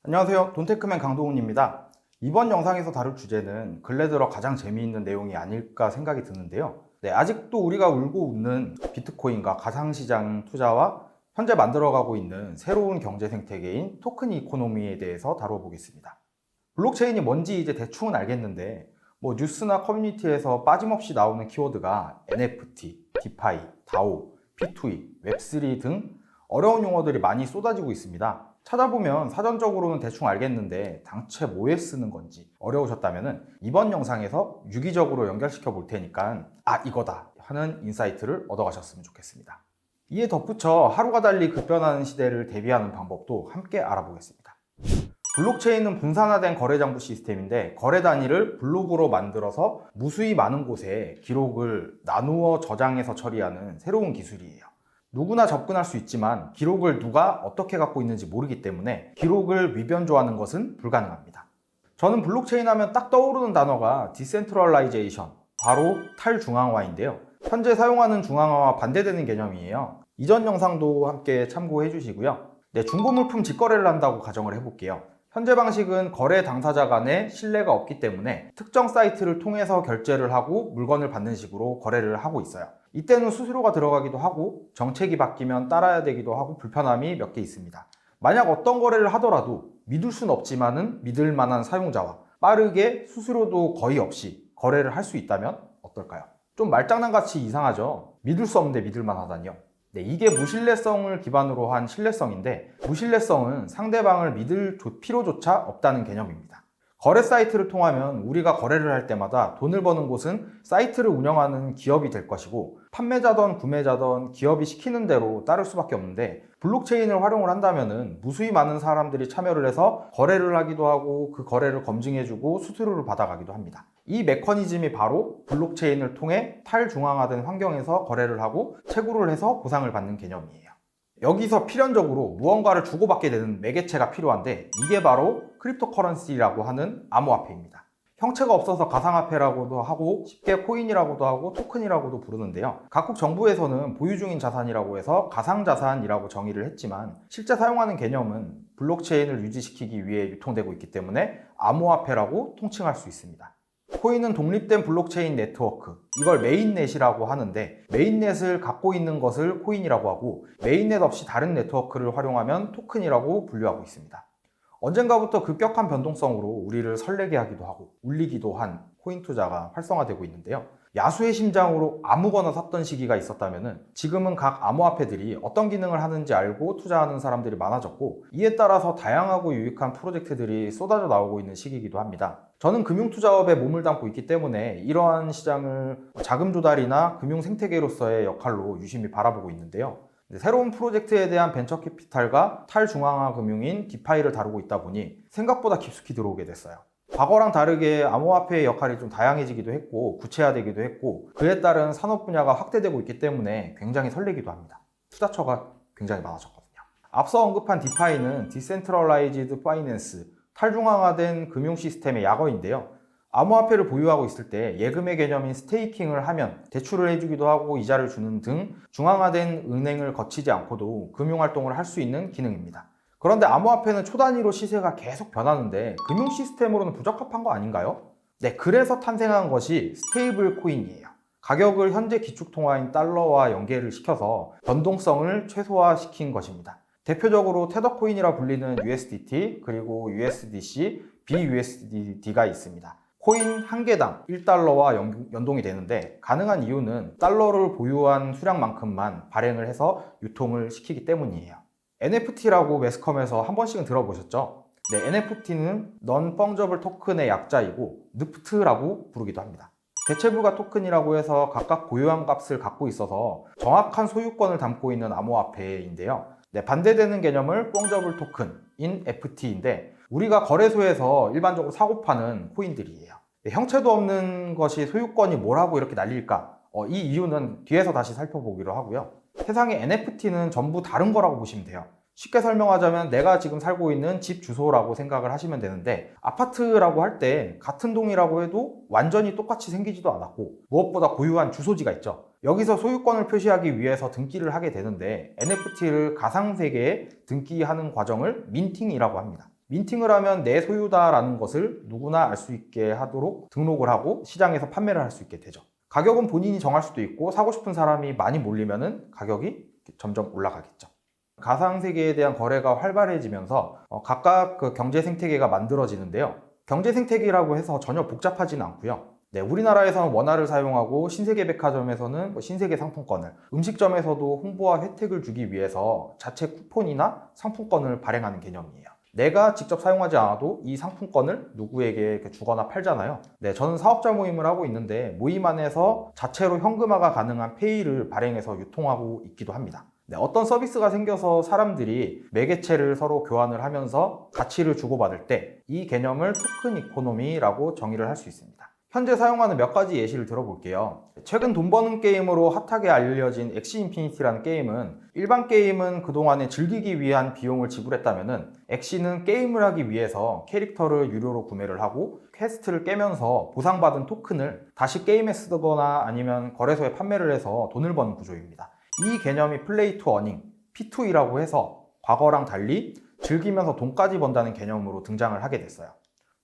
안녕하세요. 돈테크맨 강동훈입니다. 이번 영상에서 다룰 주제는 근래 들어 가장 재미있는 내용이 아닐까 생각이 드는데요. 아직도 우리가 울고 웃는 비트코인과 가상시장 투자와 현재 만들어가고 있는 새로운 경제 생태계인 토큰 이코노미에 대해서 다뤄보겠습니다. 블록체인이 뭔지 이제 대충은 알겠는데 뉴스나 커뮤니티에서 빠짐없이 나오는 키워드가 NFT, 디파이, 다오, P2E, 웹3 등 어려운 용어들이 많이 쏟아지고 있습니다. 찾아보면 사전적으로는 대충 알겠는데 당최 뭐에 쓰는 건지 어려우셨다면 이번 영상에서 유기적으로 연결시켜 볼 테니까 이거다 하는 인사이트를 얻어가셨으면 좋겠습니다. 이에 덧붙여 하루가 달리 급변하는 시대를 대비하는 방법도 함께 알아보겠습니다. 블록체인은 분산화된 거래 장부 시스템인데 거래 단위를 블록으로 만들어서 무수히 많은 곳에 기록을 나누어 저장해서 처리하는 새로운 기술이에요. 누구나 접근할 수 있지만 기록을 누가 어떻게 갖고 있는지 모르기 때문에 기록을 위변조하는 것은 불가능합니다. 저는 블록체인 하면 딱 떠오르는 단어가 디센트럴라이제이션, 바로 탈중앙화인데요. 현재 사용하는 중앙화와 반대되는 개념이에요. 이전 영상도 함께 참고해 주시고요. 중고물품 직거래를 한다고 가정을 해볼게요. 현재 방식은 거래 당사자 간에 신뢰가 없기 때문에 특정 사이트를 통해서 결제를 하고 물건을 받는 식으로 거래를 하고 있어요. 이때는 수수료가 들어가기도 하고 정책이 바뀌면 따라야 되기도 하고 불편함이 몇 개 있습니다. 만약 어떤 거래를 하더라도 믿을 순 없지만은 믿을 만한 사용자와 빠르게 수수료도 거의 없이 거래를 할 수 있다면 어떨까요? 좀 말장난같이 이상하죠? 믿을 수 없는데 믿을 만하다니요. 이게 무신뢰성을 기반으로 한 신뢰성인데 무신뢰성은 상대방을 믿을 필요조차 없다는 개념입니다. 거래 사이트를 통하면 우리가 거래를 할 때마다 돈을 버는 곳은 사이트를 운영하는 기업이 될 것이고 판매자든 구매자든 기업이 시키는 대로 따를 수밖에 없는데 블록체인을 활용을 한다면 무수히 많은 사람들이 참여를 해서 거래를 하기도 하고 그 거래를 검증해주고 수수료를 받아가기도 합니다. 이 메커니즘이 바로 블록체인을 통해 탈중앙화된 환경에서 거래를 하고 채굴을 해서 보상을 받는 개념이에요. 여기서 필연적으로 무언가를 주고받게 되는 매개체가 필요한데 이게 바로 크립토커런시라고 하는 암호화폐입니다. 형체가 없어서 가상화폐라고도 하고 쉽게 코인이라고도 하고 토큰이라고도 부르는데요. 각국 정부에서는 보유 중인 자산이라고 해서 가상자산이라고 정의를 했지만 실제 사용하는 개념은 블록체인을 유지시키기 위해 유통되고 있기 때문에 암호화폐라고 통칭할 수 있습니다. 코인은 독립된 블록체인 네트워크, 이걸 메인넷이라고 하는데 메인넷을 갖고 있는 것을 코인이라고 하고 메인넷 없이 다른 네트워크를 활용하면 토큰이라고 분류하고 있습니다. 언젠가부터 급격한 변동성으로 우리를 설레게 하기도 하고 울리기도 한 코인 투자가 활성화되고 있는데요. 야수의 심장으로 아무거나 샀던 시기가 있었다면 지금은 각 암호화폐들이 어떤 기능을 하는지 알고 투자하는 사람들이 많아졌고 이에 따라서 다양하고 유익한 프로젝트들이 쏟아져 나오고 있는 시기이기도 합니다. 저는 금융투자업에 몸을 담고 있기 때문에 이러한 시장을 자금 조달이나 금융 생태계로서의 역할로 유심히 바라보고 있는데요. 새로운 프로젝트에 대한 벤처 캐피탈과 탈중앙화 금융인 디파이를 다루고 있다 보니 생각보다 깊숙이 들어오게 됐어요. 과거랑 다르게 암호화폐의 역할이 좀 다양해지기도 했고 구체화되기도 했고 그에 따른 산업 분야가 확대되고 있기 때문에 굉장히 설레기도 합니다. 투자처가 굉장히 많아졌거든요. 앞서 언급한 디파이는 디센트럴라이즈드 파이낸스, 탈중앙화된 금융 시스템의 약어인데요. 암호화폐를 보유하고 있을 때 예금의 개념인 스테이킹을 하면 대출을 해주기도 하고 이자를 주는 등 중앙화된 은행을 거치지 않고도 금융활동을 할 수 있는 기능입니다. 그런데 암호화폐는 초단위로 시세가 계속 변하는데 금융 시스템으로는 부적합한 거 아닌가요? 그래서 탄생한 것이 스테이블 코인이에요. 가격을 현재 기축통화인 달러와 연계를 시켜서 변동성을 최소화시킨 것입니다. 대표적으로 테더코인이라 불리는 USDT 그리고 USDC, BUSDT가 있습니다. 코인 한 개당 1달러와 연동이 되는데 가능한 이유는 달러를 보유한 수량만큼만 발행을 해서 유통을 시키기 때문이에요. NFT라고 매스컴에서 한 번씩은 들어보셨죠? NFT는 Non-Fungible 토큰의 약자이고 NFT라고 부르기도 합니다. 대체불가 토큰이라고 해서 각각 고유한 값을 갖고 있어서 정확한 소유권을 담고 있는 암호화폐인데요. 반대되는 개념을 Fungible 토큰인 FT인데 우리가 거래소에서 일반적으로 사고 파는 코인들이에요. 형체도 없는 것이 소유권이 뭐라고 이렇게 날릴까? 이 이유는 뒤에서 다시 살펴보기로 하고요. 세상의 NFT는 전부 다른 거라고 보시면 돼요. 쉽게 설명하자면 내가 지금 살고 있는 집 주소라고 생각을 하시면 되는데 아파트라고 할 때 같은 동이라고 해도 완전히 똑같이 생기지도 않았고 무엇보다 고유한 주소지가 있죠. 여기서 소유권을 표시하기 위해서 등기를 하게 되는데 NFT를 가상세계에 등기하는 과정을 민팅이라고 합니다. 민팅을 하면 내 소유다라는 것을 누구나 알 수 있게 하도록 등록을 하고 시장에서 판매를 할 수 있게 되죠. 가격은 본인이 정할 수도 있고 사고 싶은 사람이 많이 몰리면은 가격이 점점 올라가겠죠. 가상세계에 대한 거래가 활발해지면서 각각 그 경제 생태계가 만들어지는데요. 경제 생태계라고 해서 전혀 복잡하지는 않고요. 네, 우리나라에서는 원화를 사용하고 신세계 백화점에서는 신세계 상품권을, 음식점에서도 홍보와 혜택을 주기 위해서 자체 쿠폰이나 상품권을 발행하는 개념이에요. 내가 직접 사용하지 않아도 이 상품권을 누구에게 주거나 팔잖아요. 네, 저는 사업자 모임을 하고 있는데 모임 안에서 자체로 현금화가 가능한 페이를 발행해서 유통하고 있기도 합니다. 네, 어떤 서비스가 생겨서 사람들이 매개체를 서로 교환을 하면서 가치를 주고받을 때 이 개념을 토큰 이코노미라고 정의를 할 수 있습니다. 현재 사용하는 몇 가지 예시를 들어볼게요. 최근 돈 버는 게임으로 핫하게 알려진 엑시 인피니티라는 게임은 일반 게임은 그동안에 즐기기 위한 비용을 지불했다면은 엑시는 게임을 하기 위해서 캐릭터를 유료로 구매를 하고 퀘스트를 깨면서 보상받은 토큰을 다시 게임에 쓰거나 아니면 거래소에 판매를 해서 돈을 버는 구조입니다. 이 개념이 플레이 투 어닝, P2E라고 해서 과거랑 달리 즐기면서 돈까지 번다는 개념으로 등장을 하게 됐어요.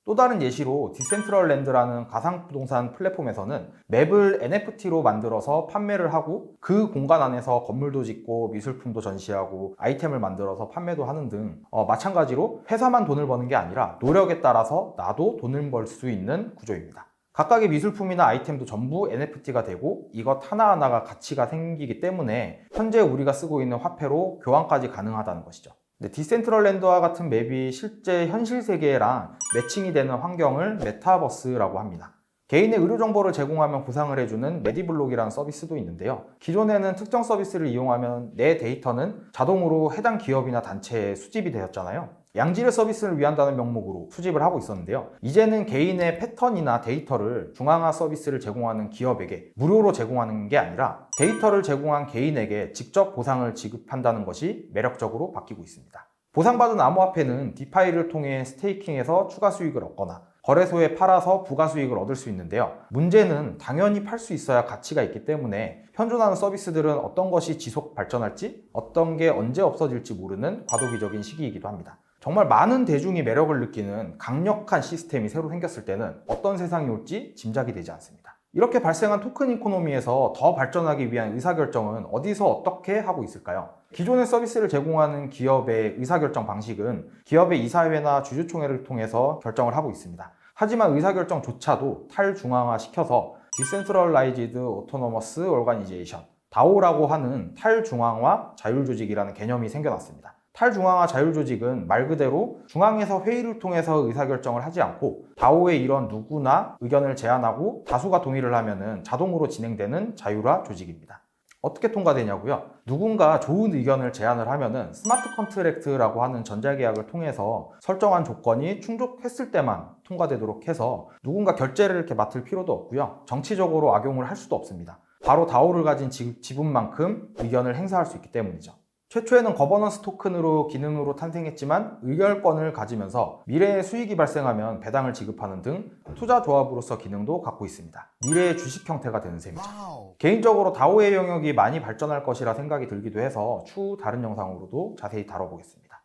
또 다른 예시로 디센트럴랜드라는 가상부동산 플랫폼에서는 맵을 NFT로 만들어서 판매를 하고 그 공간 안에서 건물도 짓고 미술품도 전시하고 아이템을 만들어서 판매도 하는 등 마찬가지로 회사만 돈을 버는 게 아니라 노력에 따라서 나도 돈을 벌 수 있는 구조입니다. 각각의 미술품이나 아이템도 전부 NFT가 되고 이것 하나하나가 가치가 생기기 때문에 현재 우리가 쓰고 있는 화폐로 교환까지 가능하다는 것이죠. 디센트럴랜드와 같은 맵이 실제 현실 세계랑 매칭이 되는 환경을 메타버스라고 합니다. 개인의 의료 정보를 제공하면 보상을 해주는 메디블록이라는 서비스도 있는데요. 기존에는 특정 서비스를 이용하면 내 데이터는 자동으로 해당 기업이나 단체에 수집이 되었잖아요. 양질의 서비스를 위한다는 명목으로 수집을 하고 있었는데요. 이제는 개인의 패턴이나 데이터를 중앙화 서비스를 제공하는 기업에게 무료로 제공하는 게 아니라 데이터를 제공한 개인에게 직접 보상을 지급한다는 것이 매력적으로 바뀌고 있습니다. 보상받은 암호화폐는 디파이를 통해 스테이킹해서 추가 수익을 얻거나 거래소에 팔아서 부가 수익을 얻을 수 있는데요. 문제는 당연히 팔 수 있어야 가치가 있기 때문에 현존하는 서비스들은 어떤 것이 지속 발전할지 어떤 게 언제 없어질지 모르는 과도기적인 시기이기도 합니다. 정말 많은 대중이 매력을 느끼는 강력한 시스템이 새로 생겼을 때는 어떤 세상이 올지 짐작이 되지 않습니다. 이렇게 발생한 토큰 이코노미에서 더 발전하기 위한 의사결정은 어디서 어떻게 하고 있을까요? 기존의 서비스를 제공하는 기업의 의사결정 방식은 기업의 이사회나 주주총회를 통해서 결정을 하고 있습니다. 하지만 의사결정조차도 탈중앙화시켜서 Decentralized Autonomous Organization, DAO라고 하는 탈중앙화 자율조직이라는 개념이 생겨났습니다. 탈중앙화 자율조직은 말 그대로 중앙에서 회의를 통해서 의사결정을 하지 않고 DAO에 이런 누구나 의견을 제안하고 다수가 동의를 하면 자동으로 진행되는 자율화 조직입니다. 어떻게 통과되냐고요? 누군가 좋은 의견을 제안을 하면은 스마트 컨트랙트라고 하는 전자계약을 통해서 설정한 조건이 충족했을 때만 통과되도록 해서 누군가 결제를 이렇게 맡을 필요도 없고요. 정치적으로 악용을 할 수도 없습니다. 바로 DAO를 가진 지분만큼 의견을 행사할 수 있기 때문이죠. 최초에는 거버넌스 토큰으로 기능으로 탄생했지만 의결권을 가지면서 미래에 수익이 발생하면 배당을 지급하는 등 투자 조합으로서 기능도 갖고 있습니다. 미래의 주식 형태가 되는 셈이죠. 개인적으로 다오의 영역이 많이 발전할 것이라 생각이 들기도 해서 추후 다른 영상으로도 자세히 다뤄보겠습니다.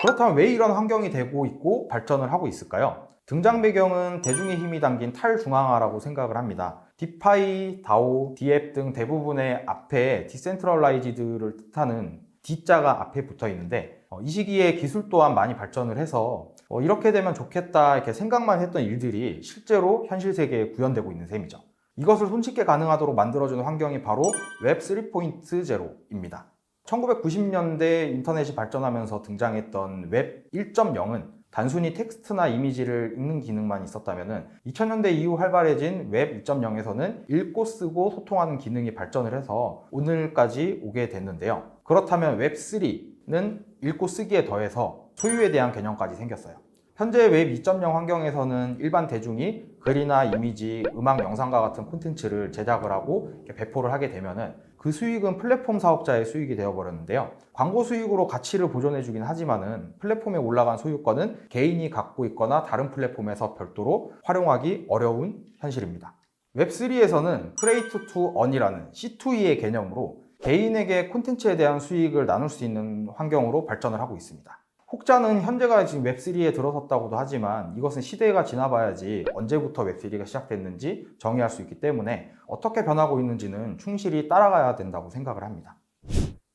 그렇다면 왜 이런 환경이 되고 있고 발전을 하고 있을까요? 등장 배경은 대중의 힘이 담긴 탈중앙화라고 생각을 합니다. 디파이, 다오, 디앱 등 대부분의 앞에 디센트럴라이즈드를 뜻하는 D자가 앞에 붙어 있는데 이 시기에 기술 또한 많이 발전을 해서 이렇게 되면 좋겠다 이렇게 생각만 했던 일들이 실제로 현실 세계에 구현되고 있는 셈이죠. 이것을 손쉽게 가능하도록 만들어주는 환경이 바로 웹 3.0입니다. 1990년대 인터넷이 발전하면서 등장했던 웹 1.0은 단순히 텍스트나 이미지를 읽는 기능만 있었다면 2000년대 이후 활발해진 웹 2.0에서는 읽고 쓰고 소통하는 기능이 발전을 해서 오늘까지 오게 됐는데요. 그렇다면 웹 3는 읽고 쓰기에 더해서 소유에 대한 개념까지 생겼어요. 현재 웹 2.0 환경에서는 일반 대중이 글이나 이미지, 음악, 영상과 같은 콘텐츠를 제작을 하고 배포를 하게 되면은 그 수익은 플랫폼 사업자의 수익이 되어버렸는데요. 광고 수익으로 가치를 보존해주긴 하지만은 플랫폼에 올라간 소유권은 개인이 갖고 있거나 다른 플랫폼에서 별도로 활용하기 어려운 현실입니다. 웹3에서는 Create to Earn이라는 C2E의 개념으로 개인에게 콘텐츠에 대한 수익을 나눌 수 있는 환경으로 발전을 하고 있습니다. 혹자는 현재가 지금 웹3에 들어섰다고도 하지만 이것은 시대가 지나봐야지 언제부터 웹3가 시작됐는지 정의할 수 있기 때문에 어떻게 변하고 있는지는 충실히 따라가야 된다고 생각을 합니다.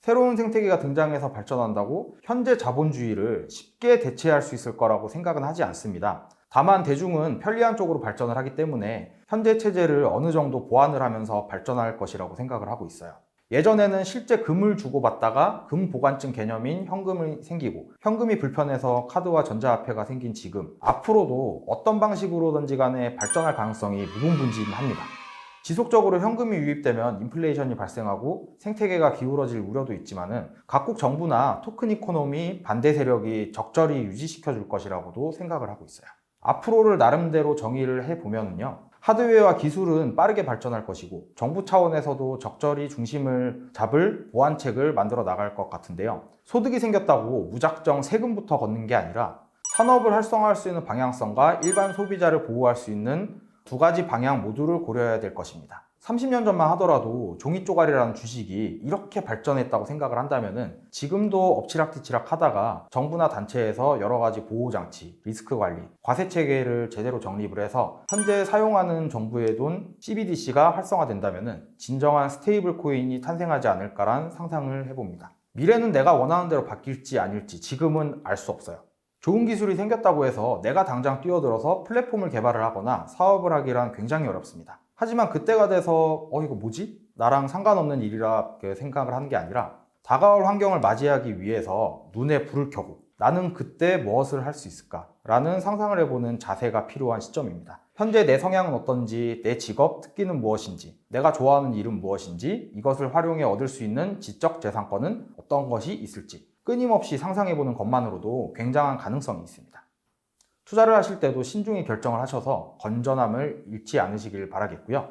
새로운 생태계가 등장해서 발전한다고 현재 자본주의를 쉽게 대체할 수 있을 거라고 생각은 하지 않습니다. 다만 대중은 편리한 쪽으로 발전을 하기 때문에 현재 체제를 어느 정도 보완을 하면서 발전할 것이라고 생각을 하고 있어요. 예전에는 실제 금을 주고받다가 금 보관증 개념인 현금이 생기고 현금이 불편해서 카드와 전자화폐가 생긴 지금, 앞으로도 어떤 방식으로든지 간에 발전할 가능성이 무궁무진합니다. 지속적으로 현금이 유입되면 인플레이션이 발생하고 생태계가 기울어질 우려도 있지만은 각국 정부나 토큰 이코노미 반대 세력이 적절히 유지시켜 줄 것이라고도 생각을 하고 있어요. 앞으로를 나름대로 정의를 해보면요, 하드웨어와 기술은 빠르게 발전할 것이고 정부 차원에서도 적절히 중심을 잡을 보완책을 만들어 나갈 것 같은데요. 소득이 생겼다고 무작정 세금부터 걷는 게 아니라 산업을 활성화할 수 있는 방향성과 일반 소비자를 보호할 수 있는 두 가지 방향 모두를 고려해야 될 것입니다. 30년 전만 하더라도 종이 쪼가리라는 주식이 이렇게 발전했다고 생각을 한다면은 지금도 엎치락뒤치락 하다가 정부나 단체에서 여러 가지 보호장치, 리스크 관리, 과세 체계를 제대로 정립을 해서 현재 사용하는 정부의 돈 CBDC가 활성화된다면은 진정한 스테이블 코인이 탄생하지 않을까란 상상을 해봅니다. 미래는 내가 원하는 대로 바뀔지 아닐지 지금은 알 수 없어요. 좋은 기술이 생겼다고 해서 내가 당장 뛰어들어서 플랫폼을 개발을 하거나 사업을 하기란 굉장히 어렵습니다. 하지만 그때가 돼서 이거 뭐지? 나랑 상관없는 일이라 생각을 하는 게 아니라 다가올 환경을 맞이하기 위해서 눈에 불을 켜고 나는 그때 무엇을 할 수 있을까? 라는 상상을 해보는 자세가 필요한 시점입니다. 현재 내 성향은 어떤지, 내 직업, 특기는 무엇인지, 내가 좋아하는 일은 무엇인지, 이것을 활용해 얻을 수 있는 지적 재산권은 어떤 것이 있을지 끊임없이 상상해보는 것만으로도 굉장한 가능성이 있습니다. 투자를 하실 때도 신중히 결정을 하셔서 건전함을 잃지 않으시길 바라겠고요.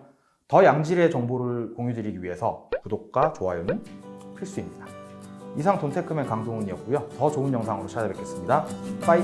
더 양질의 정보를 공유드리기 위해서 구독과 좋아요는 필수입니다. 이상 돈테크맨 강동훈이었고요. 더 좋은 영상으로 찾아뵙겠습니다. 빠이!